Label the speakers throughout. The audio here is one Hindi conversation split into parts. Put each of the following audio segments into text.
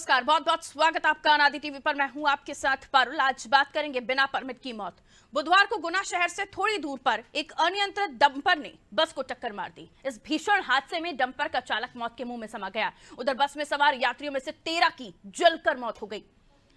Speaker 1: नमस्कार, बहुत बहुत स्वागत आपका आदि टीवी पर। मैं हूं आपके साथ पारुल। आज बात करेंगे बिना परमिट की मौत। बुधवार को गुना शहर से थोड़ी दूर पर एक अनियंत्रित डंपर ने बस को टक्कर मार दी। इस भीषण हादसे में डंपर का चालक मौत के मुंह में समा गया। उधर बस में सवार यात्रियों में से 13 की जलकर मौत हो गई।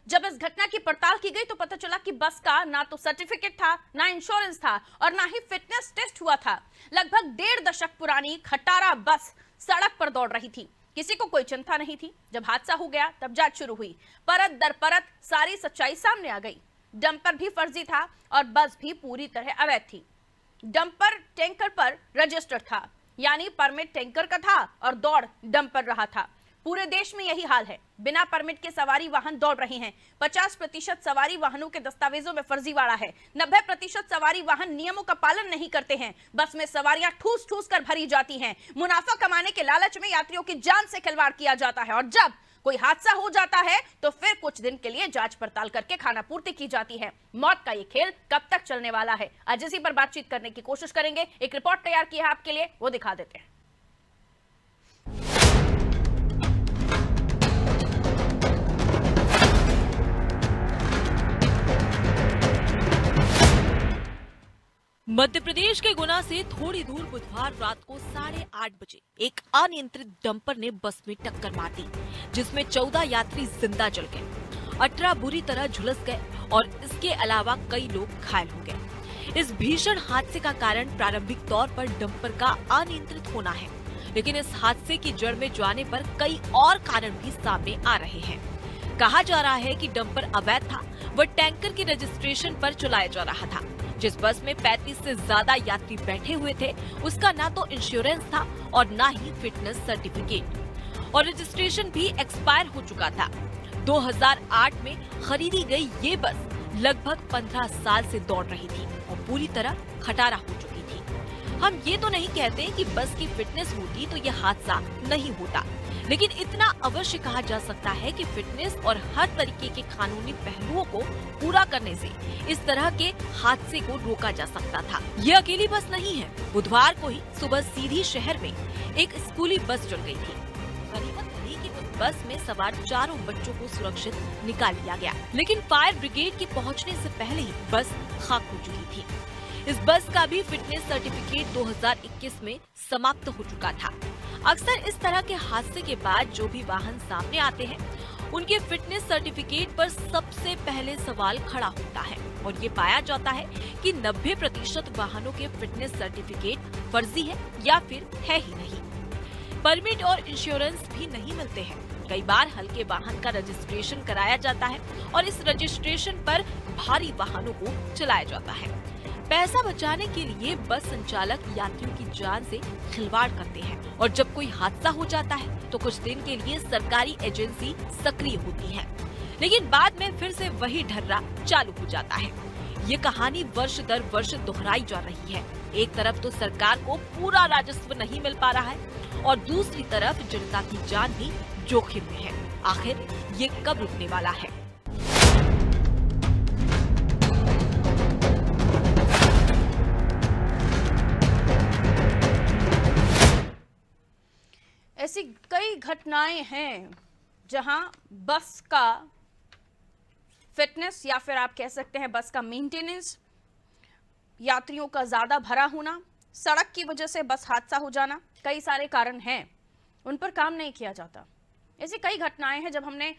Speaker 1: जब इस घटना की पड़ताल की गई तो पता चला कि बस का ना तो सर्टिफिकेट था, ना इंश्योरेंस था और ना ही फिटनेस टेस्ट हुआ था। लगभग 1.5 दशक पुरानी खटारा बस सड़क पर दौड़ रही थी। किसी को कोई चिंता नहीं थी। जब हादसा हो गया तब जांच शुरू हुई। परत दर परत सारी सच्चाई सामने आ गई। डंपर भी फर्जी था और बस भी पूरी तरह अवैध थी। डंपर टैंकर पर रजिस्टर्ड था, यानी परमिट टैंकर का था और दौड़ डंपर रहा था। पूरे देश में यही हाल है। बिना परमिट के सवारी वाहन दौड़ रहे हैं। 50% सवारी वाहनों के दस्तावेजों में फर्जीवाड़ा है। 90% सवारी वाहन नियमों का पालन नहीं करते हैं। बस में सवारियां ठूस ठूस कर भरी जाती हैं। मुनाफा कमाने के लालच में यात्रियों की जान से खिलवाड़ किया जाता है और जब कोई हादसा हो जाता है तो फिर कुछ दिन के लिए जांच पड़ताल करके खानापूर्ति की जाती है। मौत का ये खेल कब तक चलने वाला है, आज इसी पर बातचीत करने की कोशिश करेंगे। एक रिपोर्ट तैयार की है आपके लिए, वो दिखा देते हैं।
Speaker 2: मध्य प्रदेश के गुना से थोड़ी दूर बुधवार रात को 8:30 बजे एक अनियंत्रित डंपर ने बस में टक्कर मार दी, जिसमें 14 यात्री जिंदा जल गए, 18 बुरी तरह झुलस गए और इसके अलावा कई लोग घायल हो गए। इस भीषण हादसे का कारण प्रारंभिक तौर पर डंपर का अनियंत्रित होना है, लेकिन इस हादसे की जड़ में जाने पर कई और कारण भी सामने आ रहे हैं। कहा जा रहा है कि डंपर अवैध था, वह टैंकर की रजिस्ट्रेशन पर चलाया जा रहा था। जिस बस में 35 से ज्यादा यात्री बैठे हुए थे, उसका ना तो इंश्योरेंस था और ना ही फिटनेस सर्टिफिकेट, और रजिस्ट्रेशन भी एक्सपायर हो चुका था। 2008 में खरीदी गई ये बस लगभग 15 साल से दौड़ रही थी और पूरी तरह खटारा हो चुकी थी। हम ये तो नहीं कहते कि बस की फिटनेस होती तो यह हादसा नहीं होता, लेकिन इतना अवश्य कहा जा सकता है कि फिटनेस और हर तरीके के कानूनी पहलुओं को पूरा करने से इस तरह के हादसे को रोका जा सकता था। ये अकेली बस नहीं है। बुधवार को ही सुबह सीधी शहर में एक स्कूली बस चल गई थी। गनीमत रही कि उस बस में सवार 4 बच्चों को सुरक्षित निकाल लिया गया, लेकिन फायर ब्रिगेड के पहुंचने से पहले ही बस खाक हो चुकी थी। इस बस का भी फिटनेस सर्टिफिकेट 2021 में समाप्त हो चुका था। अक्सर इस तरह के हादसे के बाद जो भी वाहन सामने आते हैं, उनके फिटनेस सर्टिफिकेट पर सबसे पहले सवाल खड़ा होता है और ये पाया जाता है कि 90% वाहनों के फिटनेस सर्टिफिकेट फर्जी है या फिर है ही नहीं। परमिट और इंश्योरेंस भी नहीं मिलते हैं। कई बार हल्के वाहन का रजिस्ट्रेशन कराया जाता है और इस रजिस्ट्रेशन पर भारी वाहनों को चलाया जाता है। पैसा बचाने के लिए बस संचालक यात्रियों की जान से खिलवाड़ करते हैं और जब कोई हादसा हो जाता है तो कुछ दिन के लिए सरकारी एजेंसी सक्रिय होती है, लेकिन बाद में फिर से वही ढर्रा चालू हो जाता है। ये कहानी वर्ष दर वर्ष दोहराई जा रही है। एक तरफ तो सरकार को पूरा राजस्व नहीं मिल पा रहा है और दूसरी तरफ जनता की जान भी जोखिम में है। आखिर ये कब रुकने वाला है?
Speaker 1: ऐसी कई घटनाएं हैं जहां बस का फिटनेस या फिर आप कह सकते हैं बस का मेंटेनेंस, यात्रियों का ज्यादा भरा होना, सड़क की वजह से बस हादसा हो जाना, कई सारे कारण हैं, उन पर काम नहीं किया जाता। ऐसी कई घटनाएं हैं जब हमने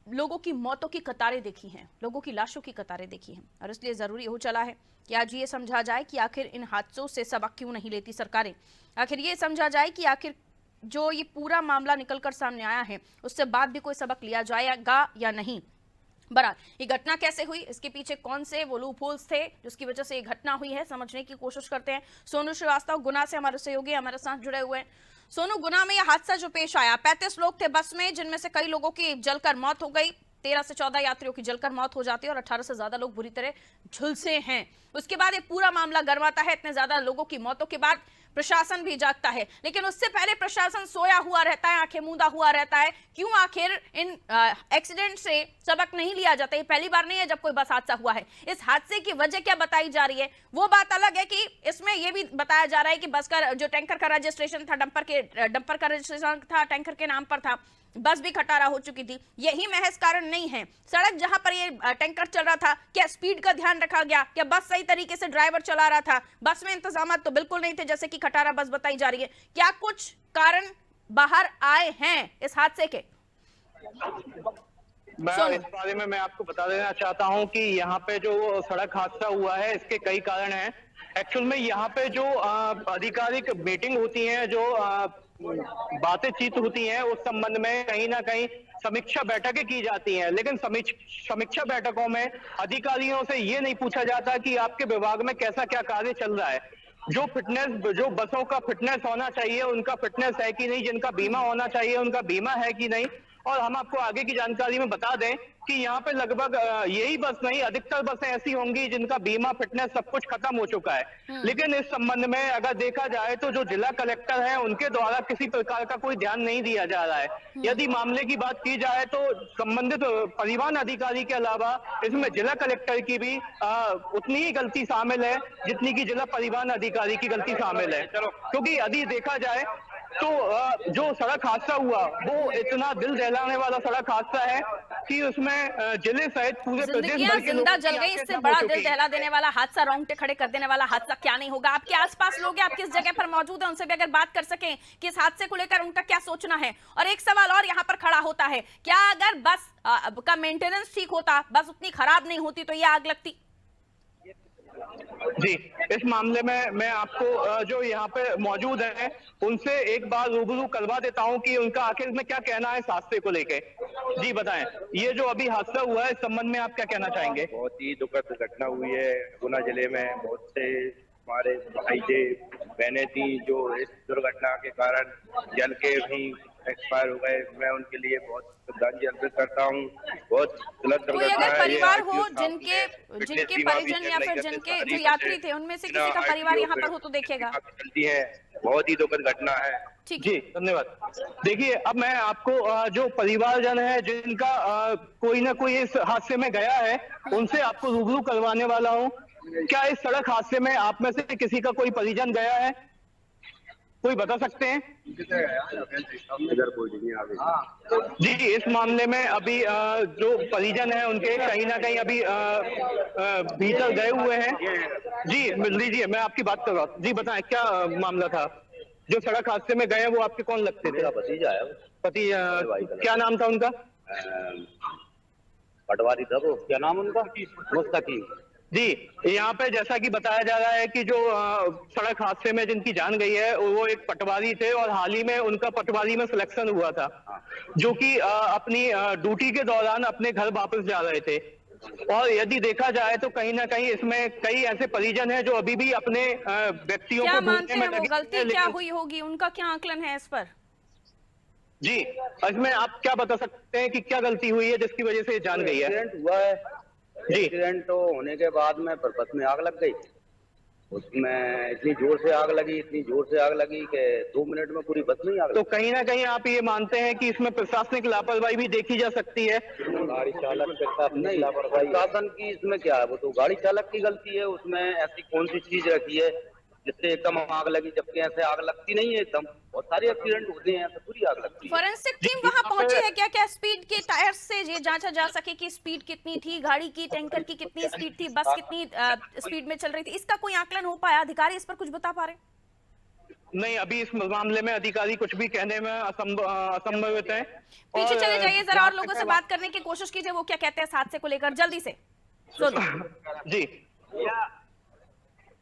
Speaker 1: लोगों की मौतों की कतारें देखी हैं, लोगों की लाशों की कतारें देखी हैं, और इसलिए जरूरी हो चला है कि आज ये समझा जाए कि आखिर इन हादसों से सबक क्यों नहीं लेती सरकारें। आखिर ये समझा जाए कि आखिर जो ये पूरा मामला निकलकर सामने आया है उससे बाद भी कोई सबक लिया जाएगा या नहीं। बहरहाल ये घटना कैसे हुई, इसके पीछे कौन से वो लूपहोल्स थे जिसकी वजह से ये घटना हुई है, समझने की कोशिश करते हैं। सोनू श्रीवास्तव गुना से हमारे सहयोगी हमारे साथ जुड़े हुए हैं। सोनू, गुना में यह हादसा जो पेश आया, 35 लोग थे बस में, जिनमें से कई लोगों की जलकर मौत हो गई, 13 से 14 यात्रियों की जलकर मौत हो जाती है और 18 से ज्यादा लोग बुरी तरह झुलसे हैं। उसके बाद ये पूरा मामला गर्माता है। इतने ज्यादा लोगों की मौतों के बाद प्रशासन भी जागता है, लेकिन उससे पहले प्रशासन सोया हुआ रहता है, आंखें मूंदा हुआ रहता है। क्यों आखिर इन एक्सीडेंट से सबक नहीं लिया जाता? ये पहली बार नहीं है जब कोई बस हादसा हुआ है। इस हादसे की वजह क्या बताई जा रही है? वो बात अलग है कि इसमें यह भी बताया जा रहा है कि बस का जो टैंकर का रजिस्ट्रेशन था, डंपर का रजिस्ट्रेशन था, टैंकर के नाम पर था, बस भी खटारा हो चुकी थी। यही महज कारण नहीं है। सड़क जहां पर ये टैंकर चल रहा था, क्या स्पीड का ध्यान रखा गया? क्या बस सही तरीके से ड्राइवर चला रहा था? बस में इंतजाम तो बिल्कुल नहीं थे, जैसे कि खटारा बस बताई जा रही है। क्या कुछ कारण बाहर आए हैं इस हादसे के?
Speaker 3: इस बारे में मैं आपको बता देना चाहता हूं कि यहाँ पे जो सड़क हादसा हुआ है, इसके कई कारण हैं। एक्चुअल में यहाँ पे जो आधिकारिक मीटिंग होती है, जो बातचीत होती है, उस संबंध में कहीं ना कहीं समीक्षा बैठकें की जाती हैं, लेकिन समीक्षा बैठकों में अधिकारियों से ये नहीं पूछा जाता कि आपके विभाग में कैसा क्या कार्य चल रहा है। जो बसों का फिटनेस होना चाहिए, उनका फिटनेस है कि नहीं, जिनका बीमा होना चाहिए उनका बीमा है कि नहीं। और हम आपको आगे की जानकारी में बता दें कि यहाँ पे लगभग यही बस नहीं, अधिकतर बसें ऐसी होंगी जिनका बीमा, फिटनेस सब कुछ खत्म हो चुका है। लेकिन इस संबंध में अगर देखा जाए तो जो जिला कलेक्टर है, उनके द्वारा किसी प्रकार का कोई ध्यान नहीं दिया जा रहा है। यदि मामले की बात की जाए तो संबंधित परिवहन अधिकारी के अलावा इसमें जिला कलेक्टर की भी उतनी ही गलती शामिल है जितनी की जिला परिवहन अधिकारी की गलती शामिल है। क्योंकि यदि देखा जाए तो जो सड़क हादसा हुआ वो इतना दिल दहलाने वाला सड़क हादसा है कि उसमें जिले सहित पूरे प्रदेश भर के
Speaker 1: जिंदा जल गई। इससे बड़ा दिल दहला देने वाला हादसा, रोंगटे खड़े कर देने वाला हादसा क्या नहीं होगा। आपके आसपास लोग हैं, आप किस जगह पर मौजूद हैं, उनसे भी अगर बात कर सकें कि इस हादसे को लेकर उनका क्या सोचना है। और एक सवाल और यहाँ पर खड़ा होता है, क्या अगर बस का मेंटेनेंस ठीक होता, बस उतनी खराब नहीं होती, तो ये आग लगती?
Speaker 3: जी, इस मामले में मैं आपको जो यहाँ पे मौजूद हैं उनसे एक बार रूबरू करवा देता हूँ कि उनका आखिर में क्या कहना है इस हादसे को लेके। जी बताएं, ये जो अभी हादसा हुआ है इस संबंध में आप क्या कहना चाहेंगे?
Speaker 4: बहुत ही दुखद घटना हुई है गुना जिले में। बहुत से हमारे भाई थे, बहनें थी जो इस दुर्घटना के कारण जल के भी एक्सपायर हो गए। मैं उनके लिए बहुत श्रद्धांजलि अर्पित करता हूँ। बहुत गलत दुर्घटना है।
Speaker 1: अगर परिवार हो जिनके परिजन या फिर जिनके जो यात्री थे, उनमें से किसी का परिवार यहाँ पर हो तो देखिएगा।
Speaker 4: बहुत ही दुखद घटना है।
Speaker 3: जी धन्यवाद। देखिए, अब मैं आपको जो परिवारजन है जिनका कोई ना कोई इस हादसे में गया है, उनसे आपको रूबरू करवाने वाला हूँ। क्या इस सड़क हादसे में आप में से किसी का कोई परिजन गया है? कोई बता सकते हैं? जी, इस मामले में अभी जो परिजन है उनके कहीं ना कहीं अभी भीतर गए हुए हैं। जी लीजिए, मैं आपकी बात कर रहा हूँ। जी बताएं, क्या मामला था? जो सड़क हादसे में गए वो आपके कौन लगते थे?
Speaker 4: भतीजा है।
Speaker 3: क्या नाम था उनका?
Speaker 4: पटवारी था वो। क्या नाम उनका? मुस्तकीम।
Speaker 3: जी, यहाँ पे जैसा कि बताया जा रहा है कि जो सड़क हादसे में जिनकी जान गई है वो एक पटवारी थे और हाल ही में उनका पटवारी में सिलेक्शन हुआ था, जो कि अपनी ड्यूटी के दौरान अपने घर वापस जा रहे थे। और यदि देखा जाए तो कहीं ना कहीं इसमें कई ऐसे परिजन हैं जो अभी भी अपने व्यक्तियों को ढूंढने में लगे।
Speaker 1: गलती क्या हुई होगी, उनका क्या आकलन है इस पर?
Speaker 3: जी, इसमें आप क्या बता सकते हैं कि क्या गलती हुई है जिसकी वजह से जान गई है?
Speaker 4: हुआ है एक्सीडेंट तो होने के बाद में बस में आग लग गई। उसमें इतनी जोर से आग लगी कि 2 मिनट में पूरी बस में आग लगी।
Speaker 3: तो कहीं ना कहीं आप ये मानते हैं कि इसमें प्रशासनिक लापरवाही भी देखी जा सकती है?
Speaker 4: गाड़ी चालक नहीं, प्रशासन की इसमें क्या है, वो तो गाड़ी चालक की गलती है। उसमें ऐसी कौन सी चीज रखी है जिससे एकदम आग लगी, जबकि ऐसे आग लगती नहीं है एकदम। बहुत सारे एक्सीडेंट होते हैं ऐसे पूरी आग लगती है।
Speaker 1: फोरेंसिक टीम वहां पहुंची है क्या? क्या स्पीड के टायर से ये जांचा जा सके कि स्पीड कितनी थी, गाड़ी की, टैंकर की कितनी स्पीड थी, बस कितनी स्पीड में चल रही थी? इसका कोई आकलन हो पाया? अधिकारी इस पर कुछ बता पा रहे?
Speaker 3: नहीं, अभी इस मामले में अधिकारी कुछ भी कहने में असंभवित है।
Speaker 1: पीछे चले जाइए जरा और लोगों से बात करने की कोशिश कीजिए, वो क्या कहते हैं इस हादसे को लेकर, जल्दी से
Speaker 3: जी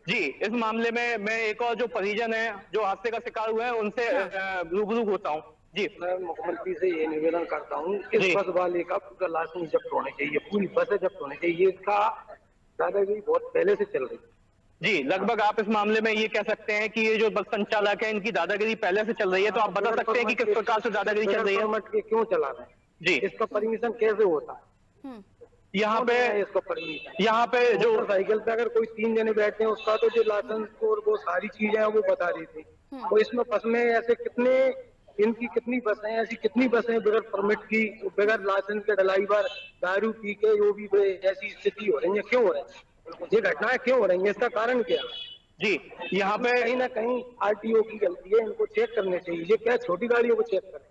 Speaker 3: जी, इस मामले में मैं एक और जो परिजन है जो हादसे का शिकार हुए हैं उनसे रूबरू होता हूँ। जी,
Speaker 5: मैं मुख्यमंत्री से ये निवेदन करता हूँ कि इस बस वाले का पूरा लाइसेंस जब्त होने चाहिए, पूरी बसें जब्त होनी चाहिए। इसका दादागिरी बहुत पहले से चल रही है।
Speaker 3: जी, लगभग आप इस मामले में ये कह सकते हैं कि ये जो बस संचालक है इनकी दादागिरी पहले से चल रही है। तो आप बता सकते हैं कि किस प्रकार से दादागिरी चल रही है?
Speaker 5: परमिट के क्यों चला रहे हैं?
Speaker 3: जी,
Speaker 5: इसका परमिशन कैसे होता है?
Speaker 3: यहाँ पे
Speaker 5: इसको परमिशन,
Speaker 3: यहाँ पे जो
Speaker 5: साइकिल पे अगर कोई 3 जने बैठते हैं उसका तो जो लाइसेंस और वो सारी चीजें हैं वो बता रही थी। तो इसमें बस में ऐसे इनकी कितनी बसें हैं, ऐसी कितनी बसें बगैर परमिट की, बगैर लाइसेंस के ड्राइवर दारू पी के जो भी ऐसी स्थिति हो रही है, क्यों हो रही है ये घटनाएं, क्यों हो रही है, इसका कारण क्या है?
Speaker 3: जी, यहाँ पे
Speaker 5: कहीं ना कहीं आरटीओ की गलती है, इनको चेक करने चाहिए। ये क्या छोटी गाड़ियों को चेक करें?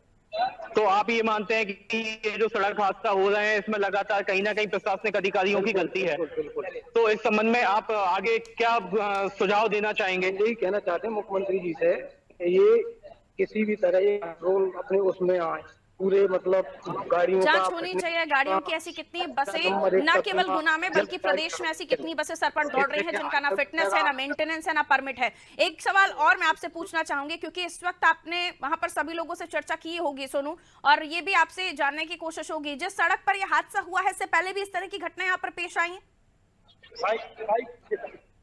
Speaker 3: तो आप ये मानते हैं कि ये जो सड़क हादसा हो रहे हैं इसमें लगातार कहीं ना कहीं प्रशासनिक अधिकारियों की गलती है? तो इस संबंध में आप आगे क्या सुझाव देना चाहेंगे?
Speaker 5: यही कहना चाहते हैं मुख्यमंत्री जी से, ये किसी भी तरह ये कंट्रोल अपने उसमें आए, पूरे मतलब गाड़ियों का
Speaker 1: जांच होनी चाहिए। गाड़ियों की ऐसी कितनी बसें न केवल गुना में बल्कि प्रदेश में ऐसी कितनी बसें सर पर दौड़ रही हैं जिनका ना फिटनेस है, ना मेंटेनेंस है, ना परमिट है। एक सवाल और मैं आपसे पूछना चाहूंगी, क्योंकि इस वक्त आपने वहां पर सभी लोगों से चर्चा की होगी सोनू, और ये भी आपसे जानने की कोशिश होगी, जिस सड़क पर यह हादसा हुआ है इससे पहले भी इस तरह की घटनाएं यहाँ पर पेश आई हैं?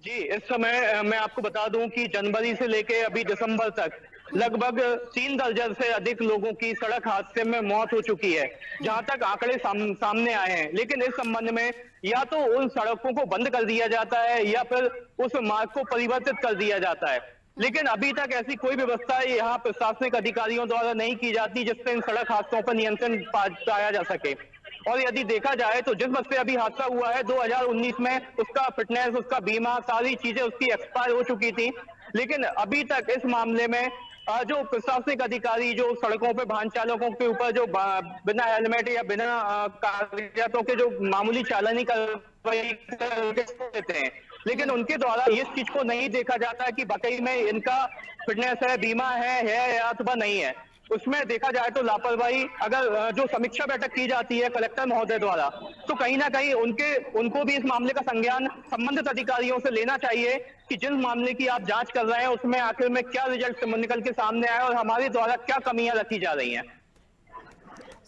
Speaker 3: जी, इस समय मैं आपको बता दूं कि जनवरी से लेके अभी दिसंबर तक लगभग 3 दर्जन से अधिक लोगों की सड़क हादसे में मौत हो चुकी है, जहां तक आंकड़े सामने आए हैं। लेकिन इस संबंध में या तो उन सड़कों को बंद कर दिया जाता है या फिर उस मार्ग को परिवर्तित कर दिया जाता है, लेकिन अभी तक ऐसी कोई व्यवस्था यहाँ प्रशासनिक अधिकारियों द्वारा नहीं की जाती जिससे इन सड़क हादसों पर नियंत्रण पाया जा सके। और यदि देखा जाए तो जिस बस से अभी हादसा हुआ है 2019 में उसका फिटनेस, उसका बीमा, सारी चीजें उसकी एक्सपायर हो चुकी थी, लेकिन अभी तक इस मामले में जो प्रशासनिक अधिकारी जो सड़कों पे वाहन चालकों के ऊपर जो बिना हेलमेट या बिना कागजातों के जो मामूली चालानी कार्रवाई देते हैं, लेकिन उनके द्वारा इस चीज को नहीं देखा जाता कि वाकई में इनका फिटनेस है, बीमा है या अथवा नहीं है। उसमें देखा जाए तो लापरवाही, अगर जो समीक्षा बैठक की जाती है कलेक्टर महोदय द्वारा, तो कहीं ना कहीं उनको भी इस मामले का संज्ञान संबंधित अधिकारियों से लेना चाहिए कि जिस मामले की आप जांच कर रहे हैं उसमें आखिर में क्या रिजल्ट निकल के सामने आए और हमारे द्वारा क्या कमियां रखी जा रही हैं।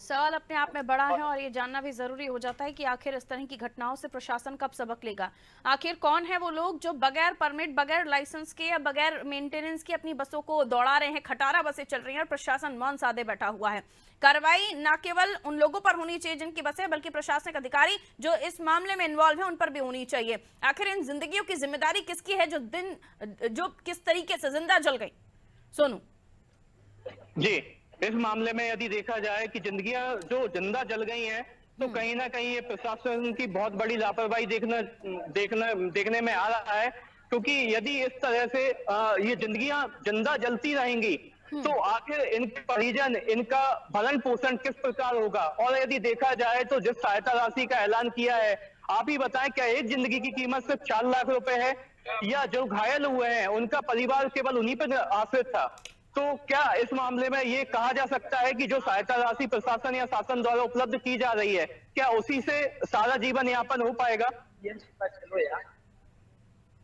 Speaker 1: सवाल अपने आप में बड़ा है और ये जानना भी जरूरी हो जाता है कि आखिर इस तरह की घटनाओं से प्रशासन कब सबक लेगा। आखिर कौन है वो लोग जो बगैर परमिट, बगैर लाइसेंस के या बगैर मेंटेनेंस के अपनी बसों को दौड़ा रहे हैं? खटारा बसें चल रही हैं और प्रशासन मौन साधे बैठा हुआ है। कार्रवाई न केवल उन लोगों पर होनी चाहिए जिनकी बसें, बल्कि प्रशासनिक अधिकारी जो इस मामले में इन्वॉल्व है उन पर भी होनी चाहिए। आखिर इन जिंदगियों की जिम्मेदारी किसकी है जो किस तरीके से जिंदा जल गई? सोनू
Speaker 3: जी, इस मामले में यदि देखा जाए कि जिंदगियां जो जिंदा जल गई हैं, तो कहीं ना कहीं ये प्रशासन की बहुत बड़ी लापरवाही देखने में आ रहा है, क्योंकि यदि इस तरह से ये जिंदगियां जिंदा जलती रहेंगी तो आखिर इनके परिजन, इनका भरण पोषण किस प्रकार होगा? और यदि देखा जाए तो जिस सहायता राशि का ऐलान किया है, आप ही बताएं, क्या एक जिंदगी की कीमत सिर्फ 4 लाख रुपए है? या जो घायल हुए हैं उनका परिवार केवल उन्हीं पर आश्रित था? तो क्या इस मामले में ये कहा जा सकता है कि जो सहायता राशि प्रशासन या शासन द्वारा उपलब्ध की जा रही है, क्या उसी से सारा जीवन यापन हो पाएगा?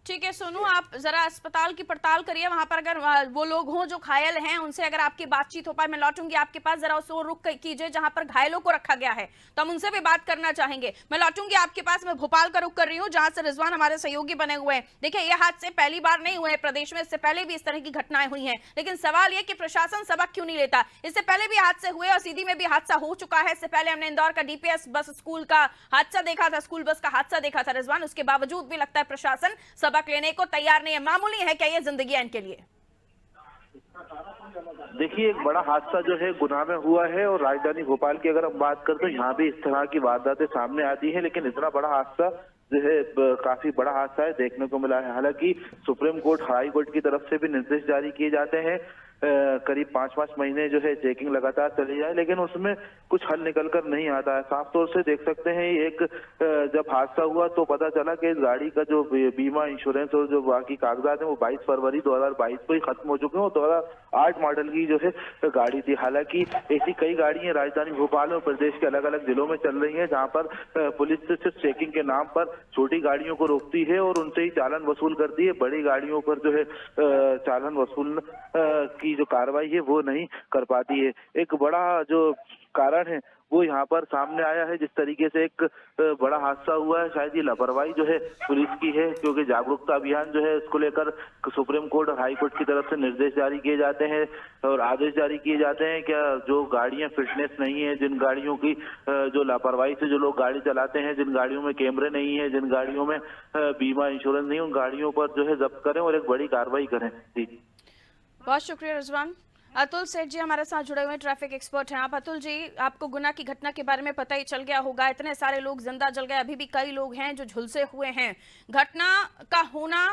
Speaker 1: ठीक है सोनू, आप जरा अस्पताल की पड़ताल करिए, वहां पर अगर वो लोग हों जो घायल हैं उनसे अगर आपकी बातचीत हो पाए। मैं लौटूंगी आपके पास, जरा उसे रुक कीजिए जहां पर घायलों को रखा गया है, तो हम उनसे भी बात करना चाहेंगे। मैं लौटूंगी आपके पास। मैं भोपाल का रुख कर रही हूँ जहां से रिजवान हमारे सहयोगी बने हुए हैं। देखिए, ये हादसे पहली बार नहीं हुए हैं प्रदेश में, इससे पहले भी इस तरह की घटनाएं हुई हैं, लेकिन सवाल यह कि प्रशासन सबक क्यों नहीं लेता? इससे पहले भी हादसे हुए और सीधी में भी हादसा हो चुका है। इससे पहले हमने इंदौर का डीपीएस बस स्कूल का हादसा देखा था, स्कूल बस का हादसा देखा था रिजवान। उसके बावजूद भी लगता है प्रशासन सबक लेने को तैयार नहीं है। मामूली है क्या ये जिंदगी इनके लिए?
Speaker 6: देखिए, एक बड़ा हादसा जो है गुना में हुआ है और राजधानी भोपाल की अगर हम बात करें तो यहाँ भी इस तरह की वारदातें सामने आती हैं, लेकिन इतना बड़ा हादसा जो है काफी बड़ा हादसा है देखने को मिला है। हालांकि सुप्रीम कोर्ट, हाई कोर्ट की तरफ से भी निर्देश जारी किए जाते हैं, करीब 5-5 महीने जो है चेकिंग लगातार चली जाए, लेकिन उसमें कुछ हल निकल कर नहीं आता है। साफ तौर से देख सकते हैं, एक जब हादसा हुआ तो पता चला कि इस गाड़ी का जो बीमा, इंश्योरेंस और जो बाकी कागजात है वो 22 फरवरी 2022 को ही खत्म हो चुके हैं और 2008 मॉडल की जो है गाड़ी थी। हालांकि ऐसी कई गाड़ियां राजधानी भोपाल और प्रदेश के अलग अलग जिलों में चल रही है, जहाँ पर पुलिस सिर्फ चेकिंग के नाम पर छोटी गाड़ियों को रोकती है और उनसे ही चालान वसूल करती है। बड़ी गाड़ियों पर जो है चालान वसूल की जो कार्रवाई है वो नहीं कर पाती है। एक बड़ा जो कारण है वो यहाँ पर सामने आया है, जिस तरीके से एक बड़ा हादसा हुआ है, शायद ये लापरवाही जो है पुलिस की है, क्योंकि जागरूकता अभियान जो है इसको लेकर सुप्रीम कोर्ट और हाई कोर्ट की तरफ से निर्देश जारी किए जाते हैं और आदेश जारी किए जाते हैं। क्या जो गाड़ियां फिटनेस नहीं है, जिन गाड़ियों की जो लापरवाही से जो लोग गाड़ी चलाते हैं, जिन गाड़ियों में कैमरे नहीं है, जिन गाड़ियों में बीमा, इंश्योरेंस नहीं, उन गाड़ियों पर जो है जब्त करें और एक बड़ी कार्रवाई करें। जी,
Speaker 1: बहुत शुक्रिया रिजवान। अतुल सेठ जी हमारे साथ जुड़े हुए ट्रैफिक एक्सपर्ट हैं आप। अतुल जी, आपको गुना की घटना के बारे में पता ही चल गया होगा, इतने सारे लोग जिंदा जल गए, अभी भी कई लोग हैं जो झुलसे हुए हैं। घटना का होना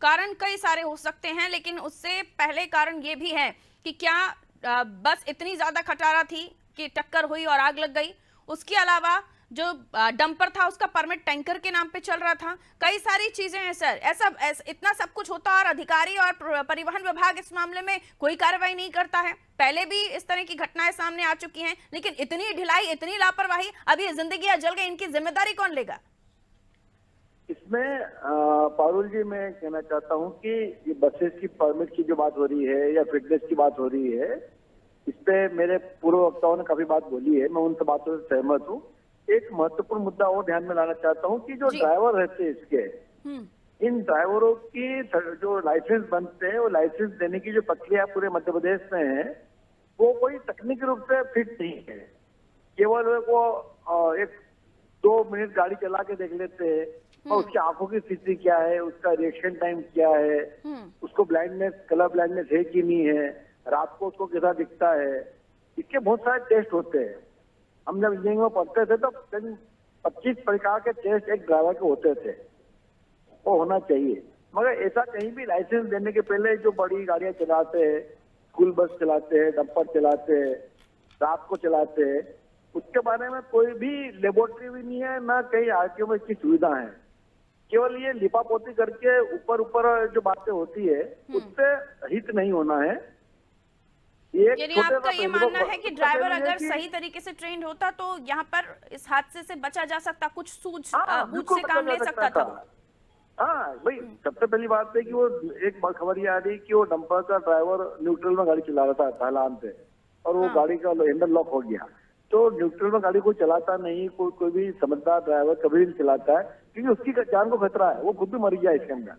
Speaker 1: कारण कई सारे हो सकते हैं, लेकिन उससे पहले कारण ये भी है कि क्या बस इतनी ज्यादा खटारा थी कि टक्कर हुई और आग लग गई। उसके अलावा जो डंपर था उसका परमिट टैंकर के नाम पे चल रहा था। कई सारी चीजें हैं सर, ऐसा इतना सब कुछ होता और अधिकारी और परिवहन विभाग इस मामले में कोई कार्रवाई नहीं करता है। पहले भी इस तरह की घटनाएं सामने आ चुकी हैं, लेकिन इतनी ढिलाई, इतनी लापरवाही, अब ये जिंदगियां जल गई, इनकी जिम्मेदारी कौन लेगा?
Speaker 7: इसमें पारुल जी मैं कहना चाहता हूं कि ये बसेस की परमिट की जो बात हो रही है या फिटनेस की बात हो रही है, इस पे मेरे पूर्व वक्ताओं ने काफी बात बोली है, मैं उन सब बातों से सहमत हूं। एक महत्वपूर्ण मुद्दा और ध्यान में लाना चाहता हूं कि जो ड्राइवर रहते हैं इसके, इन ड्राइवरों की जो लाइसेंस बनते हैं, वो लाइसेंस देने की जो प्रक्रिया पूरे मध्य प्रदेश में है, वो कोई तकनीकी रूप से फिट नहीं है। केवल वो एक 2 मिनट गाड़ी चला के देख लेते हैं और उसकी आंखों की स्थिति क्या है, उसका रिएक्शन टाइम क्या है, उसको ब्लाइंडनेस, कलर ब्लाइंडनेस है कि नहीं है, रात को उसको कैसा दिखता है, इसके बहुत सारे टेस्ट होते हैं। हम जब इंजीनियरिंग में पढ़ते थे तो 25 प्रकार के टेस्ट एक ड्राइवर के होते थे, वो होना चाहिए। मगर ऐसा कहीं भी लाइसेंस देने के पहले जो बड़ी गाड़ियां चलाते हैं, स्कूल बस चलाते हैं, डंपर चलाते हैं, रात को चलाते हैं, उसके बारे में कोई भी लेबोरेटरी भी नहीं है, ना कहीं आरटीओ में इसकी सुविधा है। केवल ये लिपापोती करके ऊपर ऊपर जो बातें होती है उससे हित नहीं होना है।
Speaker 1: यानी आपका ये मानना है कि ड्राइवर अगर सही तरीके से ट्रेंड होता तो यहाँ पर इस हादसे से बचा जा सकता, कुछ सूझ बूझ से काम ले सकता था।
Speaker 7: हाँ भाई, सबसे पहली बात है कि वो एक खबर ये आ रही कि वो डंपर का ड्राइवर न्यूट्रल में गाड़ी चला रहा था ढलान पे, और वो गाड़ी का हैंडल लॉक हो गया। तो न्यूट्रल में गाड़ी कोई चलाता नहीं, कोई भी समझदार ड्राइवर कभी नहीं चलाता है, क्योंकि उसकी जान को खतरा है, वो खुद भी मर गया इसके अंदर।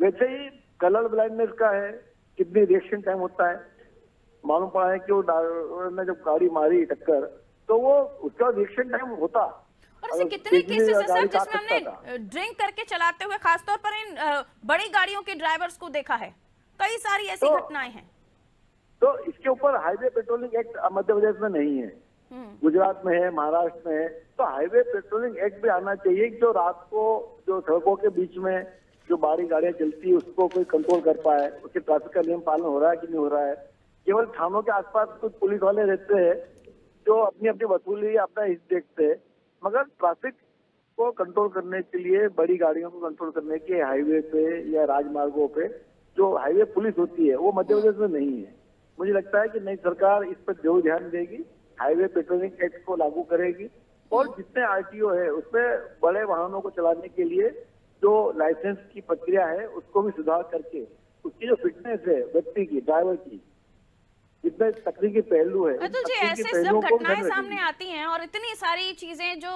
Speaker 7: वैसे ही कलर ब्लाइंडनेस का है, कितनी रिएक्शन टाइम होता है, मालूम पड़ा है कि वो ड्राइवर ने जब गाड़ी मारी टक्कर तो वो उसका रिएक्शन टाइम होता।
Speaker 1: और ऐसे कितने केसेस हैं सर जिसमें हमने ड्रिंक करके चलाते हुए खासतौर पर इन बड़ी गाड़ियों के ड्राइवर्स को देखा है, कई सारी ऐसी घटनाएं हैं।
Speaker 7: तो इसके ऊपर highway patrolling act Madhya Pradesh में नहीं है, गुजरात में है, महाराष्ट्र में है। तो हाईवे पेट्रोलिंग एक्ट भी आना चाहिए, जो रात को जो सड़कों के बीच में जो बारी गाड़ियां चलती है उसको कोई कंट्रोल कर पाए, उसके ट्रैफिक का नियम पालन हो रहा है कि नहीं हो रहा है। केवल थानों के आसपास कुछ पुलिस वाले रहते हैं जो अपनी अपनी वसूली अपना हित देखते हैं, मगर ट्रैफिक को कंट्रोल करने के लिए, बड़ी गाड़ियों को कंट्रोल करने के हाईवे पे या राजमार्गों पे जो हाईवे पुलिस होती है वो मध्य प्रदेश में नहीं है। मुझे लगता है कि नई सरकार इस पर जरूर ध्यान देगी, हाईवे पेट्रोलिंग एक्ट को लागू करेगी और जितने आरटीओ है उसमें बड़े वाहनों को चलाने के लिए जो लाइसेंस की प्रक्रिया है उसको भी सुधार करके उसकी जो फिटनेस है व्यक्ति की, ड्राइवर की, जितने तकनीकी पहलू है,
Speaker 1: अतुल जी, ऐसे जब घटनाएं सामने आती हैं और इतनी सारी चीजें जो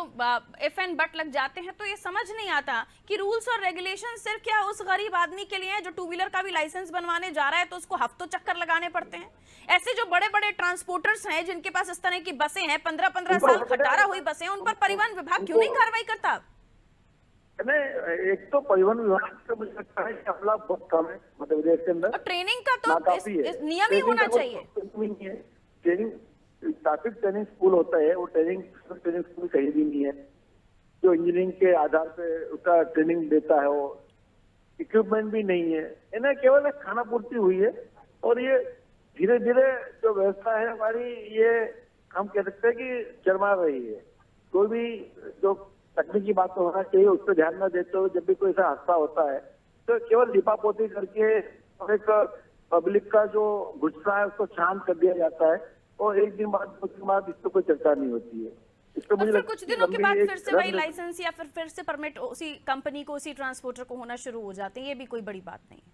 Speaker 1: इफ एंड बट लग जाते हैं, तो ये समझ नहीं आता कि रूल्स और रेगुलेशन सिर्फ क्या उस गरीब आदमी के लिए है जो 2 व्हीलर का भी लाइसेंस बनवाने जा रहा है तो उसको हफ्तों चक्कर लगाने पड़ते हैं। ऐसे जो बड़े बड़े ट्रांसपोर्टर्स हैं जिनके पास इस तरह की बसें हैं, 15-15 साल खटारा हुई बसें, उन पर परिवहन विभाग क्यों नहीं कार्रवाई करता?
Speaker 7: नहीं, एक तो परिवहन विभाग से मुझे लगता है कि अमला बहुत कम है मध्य प्रदेश के अंदर,
Speaker 1: और ट्रेनिंग का तो नियम ही होना चाहिए।
Speaker 7: ट्रेनिंग, ट्रैफिक ट्रेनिंग स्कूल होता है, वो ट्रेनिंग स्कूल कहीं भी नहीं है जो इंजीनियरिंग के आधार पे उसका ट्रेनिंग देता है। वो इक्विपमेंट भी नहीं है, इन्हें केवल एक खाना पूर्ति हुई है। और ये धीरे धीरे जो व्यवस्था है हमारी, ये हम कह सकते हैं कि चरमरा रही है। कोई भी जो तकनीकी बात तो होना चाहिए उस पर ध्यान न देते हुए जब भी कोई ऐसा हादसा होता है तो केवल लिपापोती करके और एक पब्लिक का जो गुस्सा है उसको शांत कर दिया जाता है और एक दिन बाद इस पर कोई चर्चा नहीं होती है। इसको मुझे लगता है
Speaker 1: कुछ दिनों के बाद फिर से वही लाइसेंस या फिर से परमिट उसी कंपनी को, उसी ट्रांसपोर्टर को होना शुरू हो जाते हैं, ये भी कोई बड़ी बात नहीं है।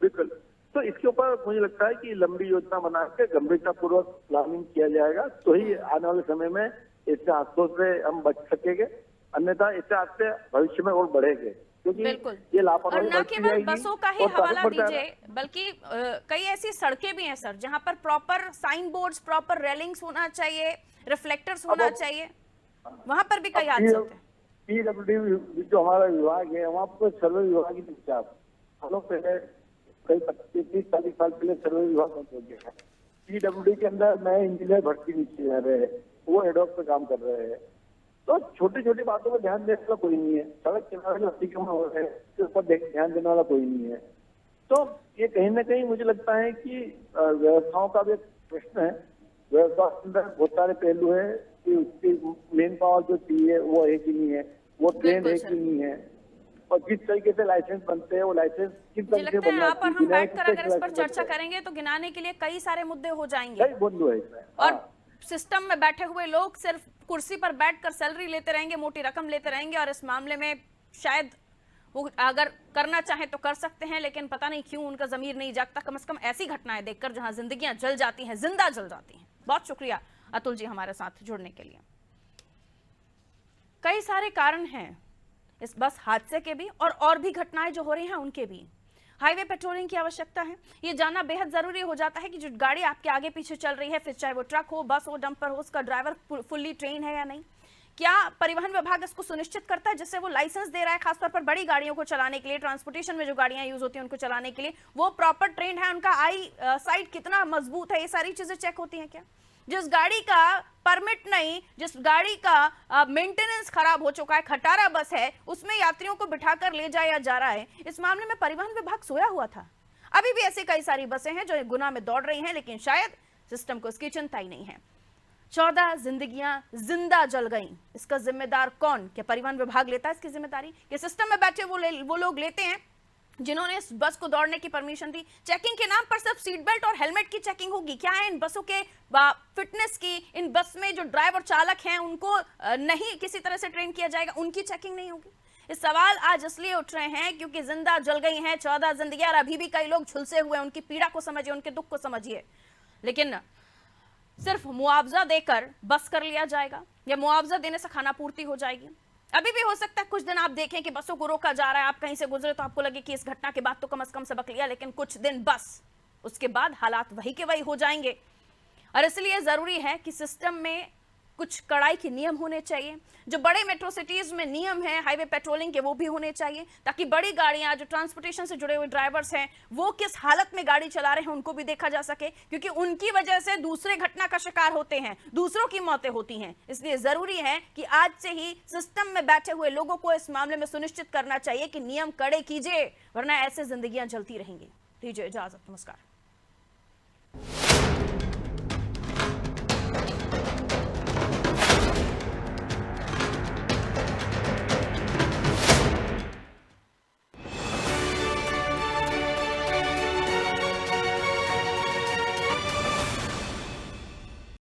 Speaker 7: बिल्कुल, तो इसके ऊपर मुझे लगता है कि लंबी योजना बना के गंभीरता पूर्वक प्लानिंग किया जाएगा तो ही आने वाले समय में ऐसे हादसों से हम बच सकेंगे, अन्यथा ऐसे हादसे भविष्य में और बढ़ेंगे।
Speaker 1: बिल्कुल,
Speaker 7: ये लापरवाही
Speaker 1: और न केवल बसों का ही हवाला दीजिए बल्कि कई ऐसी सड़कें भी हैं सर जहां पर proper sign boards, proper railings होना चाहिए, रिफ्लेक्टर्स होना चाहिए, वहां पर भी कई हादसे होते हैं।
Speaker 7: पीडब्ल्यूडी जो हमारा विभाग है वहाँ पर सर्वे विभाग ही हम लोग पहले कई 30-40 साल पहले सर्वे विभाग बंद हो गया है। पीडब्ल्यूडी के अंदर नए इंजीनियर भर्ती नहीं किए जा रहे हैं, वो एडॉक पे काम कर रहे हैं। तो छोटी छोटी बातों पर ध्यान देने वाला कोई नहीं है। सड़क किनारे जो अतिक्रमण हो रहे हैं उसके ऊपर ध्यान देने वाला कोई नहीं है। तो ये कहीं ना कहीं मुझे लगता है कि व्यवस्थाओं का भी एक प्रश्न है। व्यवस्था के अंदर बहुत सारे पहलू है कि उसकी मेन पावर जो चाहिए वो है कि नहीं है, वो ट्रेन है कि नहीं है, और किस तरीके से लाइसेंस बनते हैं, वो लाइसेंस किस
Speaker 1: मुझे
Speaker 7: तरीके से
Speaker 1: लगता है
Speaker 7: बनना
Speaker 1: यहाँ पर हम
Speaker 7: बिना
Speaker 1: बैठकर अगर इस पर
Speaker 7: किसी
Speaker 1: चर्चा
Speaker 7: लाइसेंस
Speaker 1: करेंगे तो गिनाने के लिए कई सारे मुद्दे हो
Speaker 7: बनते हैं।
Speaker 1: जाएंगे
Speaker 7: कई बंधु है इसमें।
Speaker 1: और
Speaker 7: हाँ।
Speaker 1: सिस्टम में बैठे हुए लोग सिर्फ कुर्सी पर बैठकर सैलरी लेते रहेंगे, मोटी रकम लेते रहेंगे, और इस मामले में शायद वो अगर करना चाहे तो कर सकते हैं, लेकिन पता नहीं क्यों उनका जमीर नहीं जागता, कम से कम ऐसी घटनाएं देखकर जहां जिंदगियां जल जाती हैं, जिंदा जल जाती हैं। बहुत शुक्रिया अतुल जी हमारे साथ जुड़ने के लिए। कई सारे कारण हैं इस बस हादसे के भी और भी घटनाएं जो हो रही हैं उनके भी। हाईवे पेट्रोलिंग की आवश्यकता है, ये जानना बेहद जरूरी हो जाता है कि जो गाड़ी आपके आगे पीछे चल रही है, फिर चाहे वो ट्रक हो, बस हो, डंपर हो, उसका ड्राइवर फुल्ली ट्रेन है या नहीं। क्या परिवहन विभाग इसको सुनिश्चित करता है जिससे वो लाइसेंस दे रहा है, खासतौर पर बड़ी गाड़ियों को चलाने के लिए, ट्रांसपोर्टेशन में जो गाड़ियां यूज होती हैं उनको चलाने के लिए, वो प्रॉपर ट्रेंड है, उनका आई साइड कितना मजबूत है, ये सारी चीजें चेक होती हैं क्या। जिस गाड़ी का परमिट नहीं, जिस गाड़ी का मेंटेनेंस खराब हो चुका है, खटारा बस है, उसमें यात्रियों को बिठाकर ले जाया जा रहा है, इस मामले में परिवहन विभाग सोया हुआ था। अभी भी ऐसी कई सारी बसें हैं जो गुना में दौड़ रही हैं, लेकिन शायद सिस्टम को इसकी चिंता ही नहीं है। 14 जिंदगियां जिंदा जल गईं, इसका जिम्मेदार कौन? क्या परिवहन विभाग लेता है इसकी जिम्मेदारी? कि सिस्टम में बैठे वो लोग लेते हैं जिन्होंने इस बस को दौड़ने की परमिशन दी? चेकिंग के नाम पर सिर्फ सीट बेल्ट और हेलमेट की चेकिंग होगी, क्या है इन बसों के फिटनेस की? इन बस में जो ड्राइवर चालक हैं उनको नहीं किसी तरह से ट्रेन किया जाएगा, उनकी चेकिंग नहीं होगी? इस सवाल आज इसलिए उठ रहे हैं क्योंकि जिंदा जल गई हैं 14 जिंदगियां, और अभी भी कई लोग झुलसे हुए हैं। उनकी पीड़ा को समझिए, उनके दुख को समझिए, लेकिन सिर्फ मुआवजा देकर बस कर लिया जाएगा या मुआवजा देने से खाना पूर्ति हो जाएगी? अभी भी हो सकता है कुछ दिन आप देखें कि बसों को रोका जा रहा है, आप कहीं से गुजरे तो आपको लगे कि इस घटना के बाद तो कम से कम सबक लिया, लेकिन कुछ दिन बस, उसके बाद हालात वही के वही हो जाएंगे। और इसलिए जरूरी है कि सिस्टम में कुछ कड़ाई के नियम होने चाहिए। जो बड़े मेट्रो सिटीज में नियम है हाईवे पेट्रोलिंग के, वो भी होने चाहिए, ताकि बड़ी गाड़ियां, जो ट्रांसपोर्टेशन से जुड़े हुए ड्राइवर्स हैं, वो किस हालत में गाड़ी चला रहे हैं उनको भी देखा जा सके, क्योंकि उनकी वजह से दूसरे घटना का शिकार होते हैं, दूसरों की मौतें होती हैं। इसलिए जरूरी है कि आज से ही सिस्टम में बैठे हुए लोगों को इस मामले में सुनिश्चित करना चाहिए कि नियम कड़े कीजिए, वरना ऐसे जिंदगियां जलती रहेंगी। दीजिए इजाजत, नमस्कार।